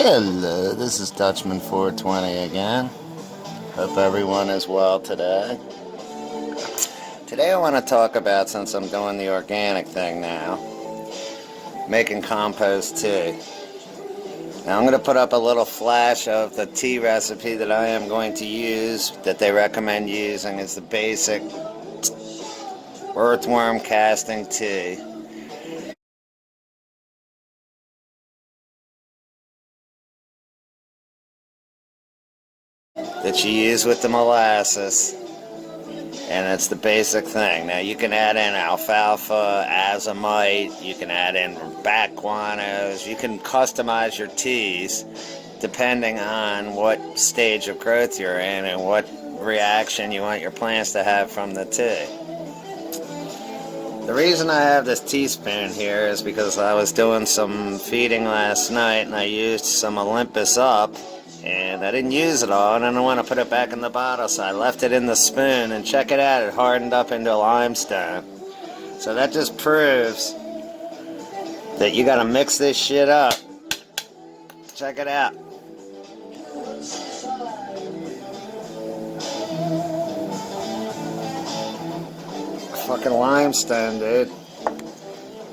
Hello, this is Dutchman420 again. Hope everyone is well today. Today I want to talk about, since I'm doing the organic thing now, making compost tea. Now I'm going to put up a little flash of the tea recipe that I am going to use, that they recommend using. Is the basic earthworm casting tea. That you use with the molasses. And it's the basic thing. Now you can add in alfalfa, azomite, you can add in bat guanos, you can customize your teas depending on what stage of growth you're in and what reaction you want your plants to have from the tea. The reason I have this teaspoon here is because I was doing some feeding last night and I used some Olympus up. And I didn't use it all, and I don't want to put it back in the bottle, so I left it in the spoon, and check it out, it hardened up into limestone. So that just proves that you gotta mix this shit up. Check it out. Fucking limestone, dude.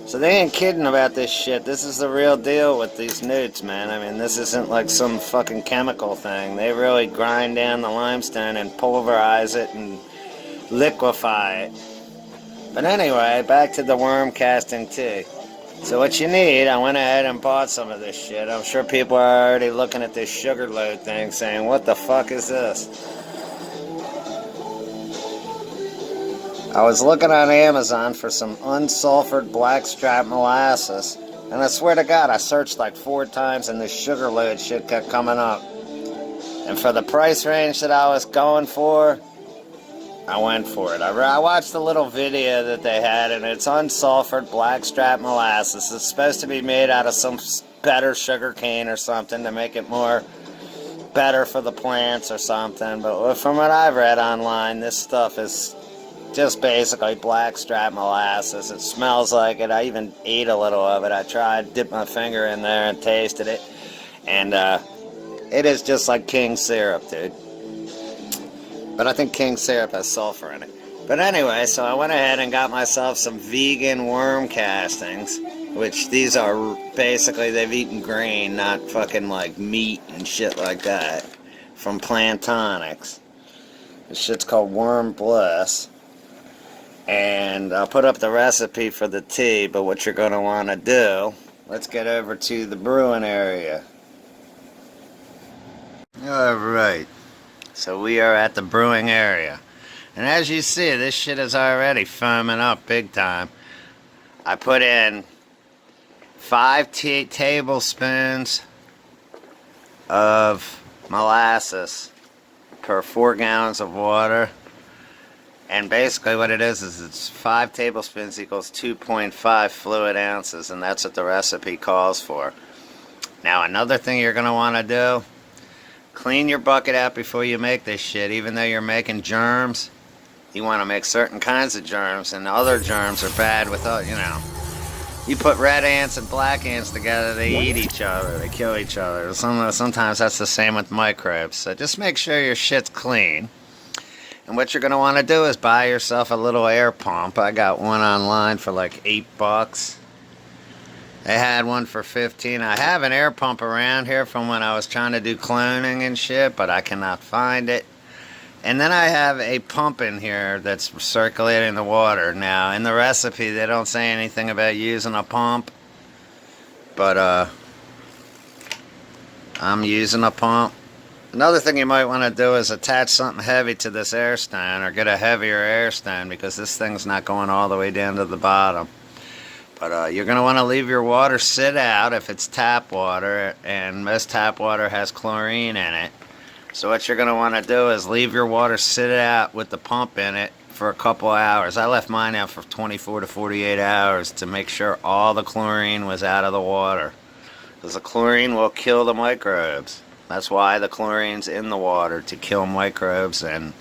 So they ain't kidding about this shit. This is the real deal with these newts, man. I mean, this isn't like some fucking chemical thing. They really grind down the limestone and pulverize it and liquefy it. But anyway, back to the worm casting tea. So what you need, I went ahead and bought some of this shit. I'm sure people are already looking at this sugar load thing saying, what the fuck is this? I was looking on Amazon for some unsulfured blackstrap molasses, and I swear to God, I searched like 4 times and this sugar load shit kept coming up. And for the price range that I was going for, I went for it. I watched the little video that they had, and it's unsulfured blackstrap molasses. It's supposed to be made out of some better sugar cane or something to make it more better for the plants or something. But from what I've read online, this stuff is just basically blackstrap molasses. It smells like it. I even ate a little of it. I tried, dipped my finger in there and tasted it. And it is just like king syrup, dude. But I think king syrup has sulfur in it. But anyway, so I went ahead and got myself some vegan worm castings, which these are basically, they've eaten grain, not fucking like meat and shit like that, from Plantonics. This shit's called Worm Bliss. And I'll put up the recipe for the tea, but what you're going to want to do, let's get over to the brewing area. Alright, so we are at the brewing area. And as you see, this shit is already foaming up big time. I put in 5 tablespoons of molasses per 4 gallons of water. And basically what it is it's 5 tablespoons equals 2.5 fluid ounces, and that's what the recipe calls for. Now another thing you're going to want to do, clean your bucket out before you make this shit. Even though you're making germs, you want to make certain kinds of germs, and other germs are bad with, you know. You put red ants and black ants together, they eat each other, they kill each other. Sometimes that's the same with microbes. So just make sure your shit's clean. And what you're going to want to do is buy yourself a little air pump. I got one online for like $8. They had one for $15. I have an air pump around here from when I was trying to do cloning and shit, but I cannot find it. And then I have a pump in here that's circulating the water. Now, in the recipe, they don't say anything about using a pump, but I'm using a pump. Another thing you might want to do is attach something heavy to this air stone, or get a heavier air stone, because this thing's not going all the way down to the bottom. But you're going to want to leave your water sit out if it's tap water, and most tap water has chlorine in it. So what you're going to want to do is leave your water sit out with the pump in it for a couple hours. I left mine out for 24 to 48 hours to make sure all the chlorine was out of the water, because the chlorine will kill the microbes. That's why the chlorine's in the water, to kill microbes and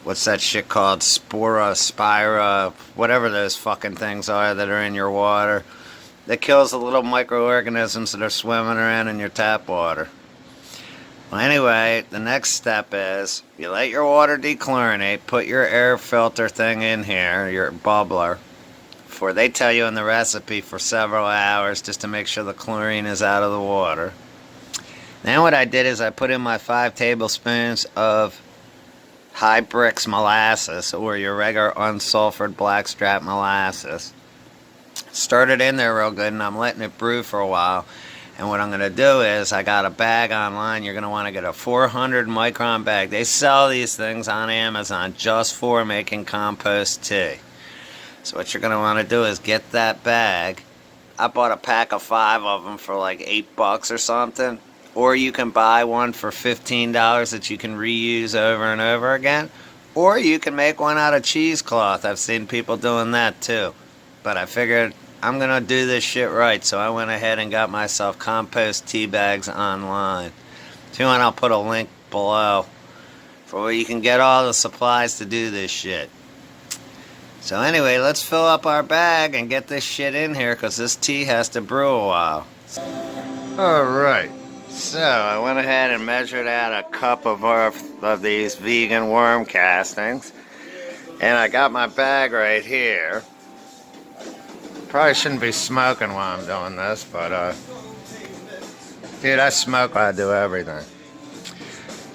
what's that shit called? Spira, whatever those fucking things are that are in your water. that kills the little microorganisms that are swimming around in your tap water. Well, anyway, the next step is you let your water dechlorinate, put your air filter thing in here, your bubbler, for they tell you in the recipe for several hours just to make sure the chlorine is out of the water. Then what I did is I put in my 5 tablespoons of high brix molasses, or your regular unsulfured blackstrap molasses. Stirred it in there real good, and I'm letting it brew for a while. And what I'm going to do is, I got a bag online. You're going to want to get a 400 micron bag. They sell these things on Amazon just for making compost tea. So what you're going to want to do is get that bag. I bought a pack of 5 of them for like $8 or something. Or you can buy one for $15 that you can reuse over and over again. Or you can make one out of cheesecloth. I've seen people doing that too. But I figured I'm going to do this shit right, so I went ahead and got myself compost tea bags online. If you want, I'll put a link below for where you can get all the supplies to do this shit. So anyway, let's fill up our bag and get this shit in here, because this tea has to brew a while. Alright, so I went ahead and measured out a cup of these vegan worm castings. And I got my bag right here. Probably shouldn't be smoking while I'm doing this, but dude, I smoke while I do everything.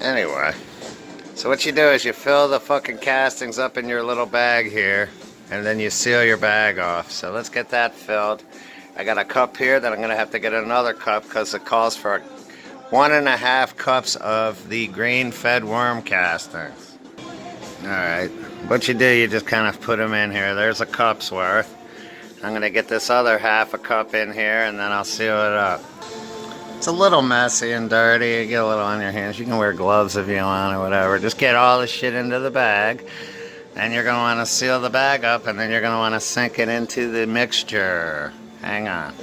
Anyway, so what you do is you fill the fucking castings up in your little bag here, and then you seal your bag off. So let's get that filled. I got a cup here that I'm gonna have to get another cup, because it calls for 1.5 cups of the grain-fed worm castings. Alright, what you do, you just kind of put them in here. There's a cup's worth. I'm going to get this other half a cup in here, and then I'll seal it up. It's a little messy and dirty. You get a little on your hands. You can wear gloves if you want or whatever. Just get all the shit into the bag. Then you're going to want to seal the bag up, and then you're going to want to sink it into the mixture. Hang on.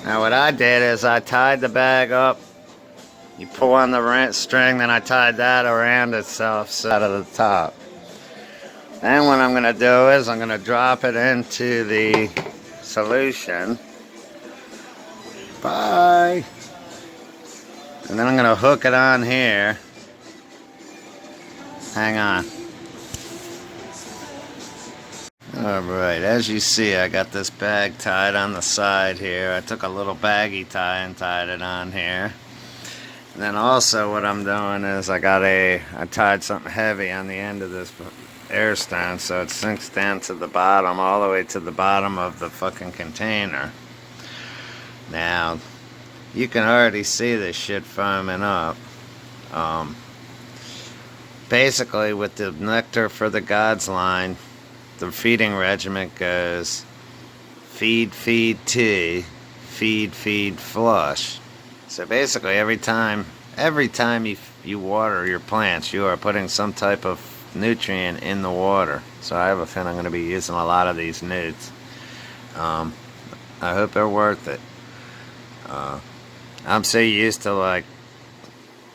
Now what I did is I tied the bag up. You pull on the string, then I tied that around itself so out of the top. Then what I'm going to do is I'm going to drop it into the solution. Bye. And then I'm going to hook it on here. Hang on. Alright, as you see, I got this bag tied on the side here. I took a little baggy tie and tied it on here. And then also what I'm doing is I tied something heavy on the end of this air stone, so it sinks down to the bottom, all the way to the bottom of the fucking container. Now, you can already see this shit foaming up. Basically, with the Nectar for the Gods line, the feeding regimen goes feed, feed, tea, feed, feed, flush. So basically, every time you water your plants, you are putting some type of nutrient in the water. So I have a feeling I'm going to be using a lot of these newts. I hope they're worth it. I'm so used to like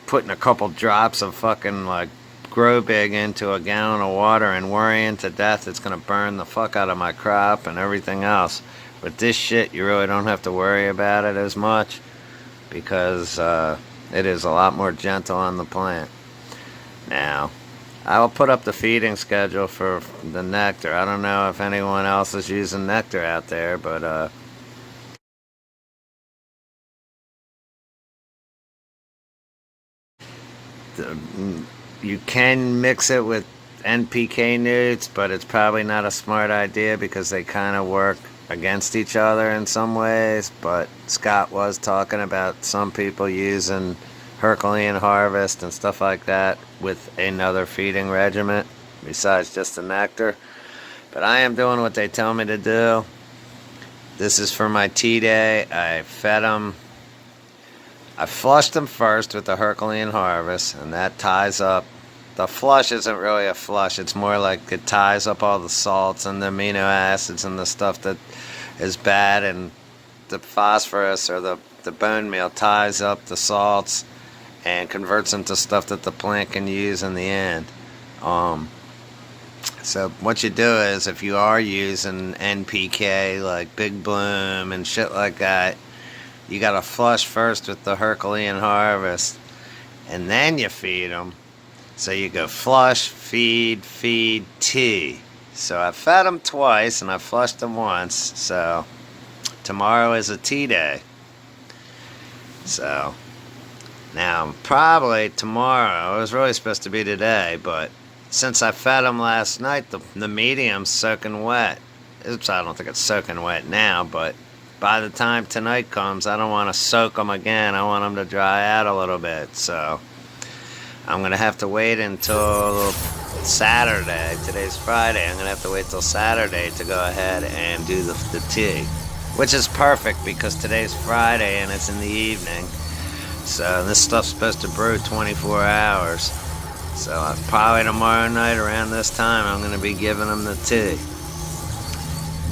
putting a couple drops of fucking like grow big into a gallon of water and worrying to death it's going to burn the fuck out of my crop and everything else. With this shit, you really don't have to worry about it as much, because it is a lot more gentle on the plant. Now, I will put up the feeding schedule for the Nectar. I don't know if anyone else is using Nectar out there, but you can mix it with NPK newts, but it's probably not a smart idea because they kind of work against each other in some ways. But Scott was talking about some people using Herculean Harvest and stuff like that with another feeding regimen besides just the Nectar. But I am doing what they tell me to do. This is for my tea day. I fed them. I flushed them first with the Herculean Harvest, and that ties up. The flush isn't really a flush. It's more like it ties up all the salts and the amino acids and the stuff that is bad, and the phosphorus or the bone meal ties up the salts and converts them to stuff that the plant can use in the end. So what you do is, if you are using NPK like Big Bloom and shit like that, you gotta flush first with the Herculean Harvest, and then you feed them. So you go flush, feed, feed, tea. So I fed them twice and I flushed them once. So tomorrow is a tea day. So now probably tomorrow, it was really supposed to be today, but since I fed them last night, the medium's soaking wet. Oops, I don't think it's soaking wet now, but by the time tonight comes, I don't want to soak them again. I want them to dry out a little bit. So I'm going to have to wait until Saturday. Today's Friday. I'm going to have to wait till Saturday to go ahead and do the tea. Which is perfect because today's Friday and it's in the evening. So this stuff's supposed to brew 24 hours. So probably tomorrow night around this time, I'm going to be giving them the tea.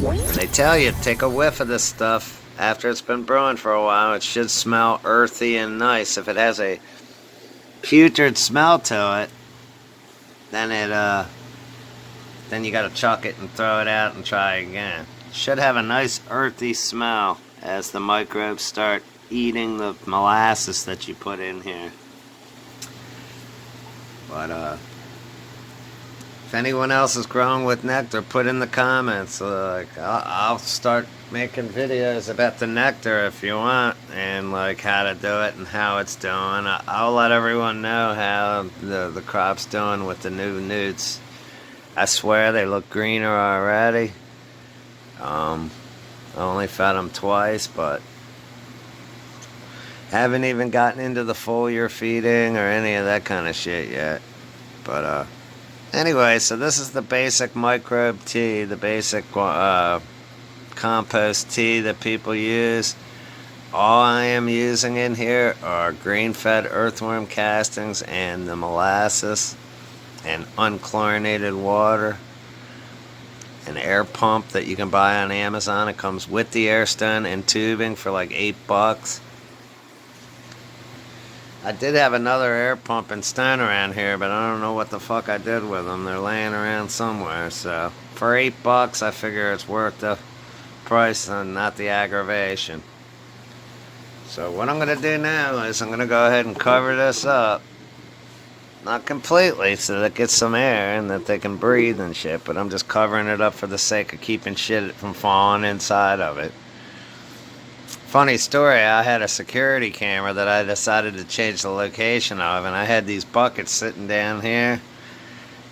And they tell you, take a whiff of this stuff after it's been brewing for a while. It should smell earthy and nice. If it has a putrid smell to it, then you got to chuck it and throw it out and try again. It should have a nice earthy smell as the microbes start eating the molasses that you put in here. But if anyone else is growing with Nectar, put in the comments. Like I'll start making videos about the Nectar if you want, and like how to do it and how it's doing. I'll let everyone know how the crop's doing with the new newts. I swear they look greener already. I only fed them twice, but haven't even gotten into the foliar feeding or any of that kind of shit yet. But anyway, so this is the basic microbe tea, the basic compost tea that people use. All I am using in here are grain-fed earthworm castings and the molasses and unchlorinated water. An air pump that you can buy on Amazon. It comes with the air stone and tubing for like $8. I did have another air pump and stone around here, but I don't know what the fuck I did with them. They're laying around somewhere, so for $8, I figure it's worth the price and not the aggravation. So what I'm going to do now is I'm going to go ahead and cover this up. Not completely, so that it gets some air and that they can breathe and shit, but I'm just covering it up for the sake of keeping shit from falling inside of it. Funny story, I had a security camera that I decided to change the location of, and I had these buckets sitting down here,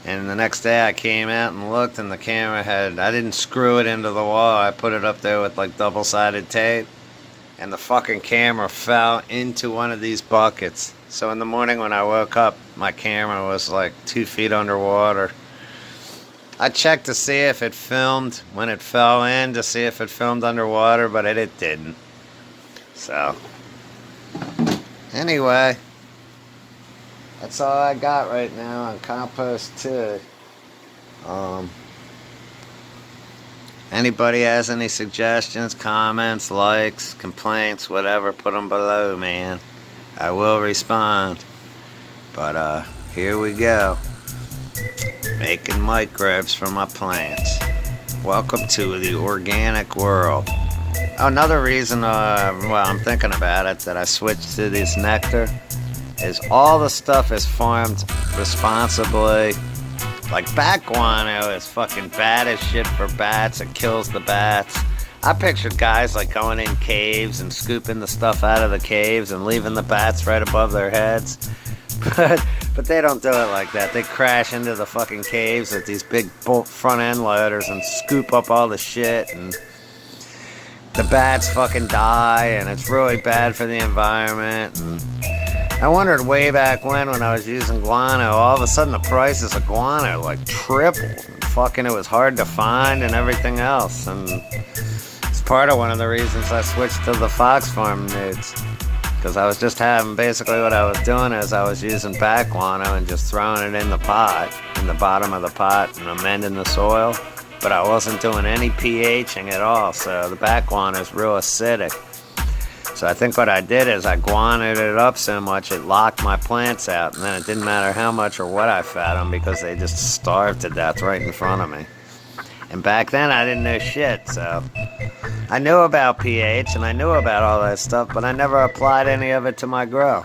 and the next day I came out and looked, and the camera I didn't screw it into the wall, I put it up there with like double-sided tape, and the fucking camera fell into one of these buckets. So in the morning when I woke up, my camera was like 2 feet underwater. I checked to see if it filmed when it fell in, to see if it filmed underwater, but it didn't. So, anyway, that's all I got right now on compost too. Anybody has any suggestions, comments, likes, complaints, whatever, put them below, man. I will respond. But here we go. Making microbes for my plants. Welcome to the organic world. Another reason, well, I'm thinking about it, that I switched to this Nectar is all the stuff is farmed responsibly. Like bat guano is fucking bad as shit for bats. It kills the bats. I pictured guys like going in caves and scooping the stuff out of the caves and leaving the bats right above their heads. But they don't do it like that. They crash into the fucking caves with these big front end loaders and scoop up all the shit, and the bats fucking die, and it's really bad for the environment. And I wondered way back when I was using guano, all of a sudden the prices of guano like tripled. And fucking it was hard to find and everything else. And it's part of one of the reasons I switched to the Fox Farm nudes. Because I was just having, basically what I was doing is I was using bat guano and just throwing it in the pot, in the bottom of the pot, and amending the soil. But I wasn't doing any pHing at all, so the bat guano is real acidic. So So I think what I did is I guanoed it up so much it locked my plants out, and then it didn't matter how much or what I fed them because they just starved to death right in front of me. And back then I didn't know shit, so I knew about pH and I knew about all that stuff, but I never applied any of it to my grow.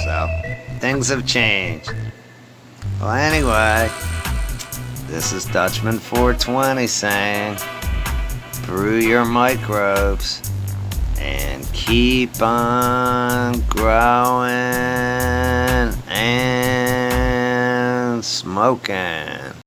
So things have changed. Well, anyway, this is Dutchman420 saying, brew your microbes and keep on growing and smoking.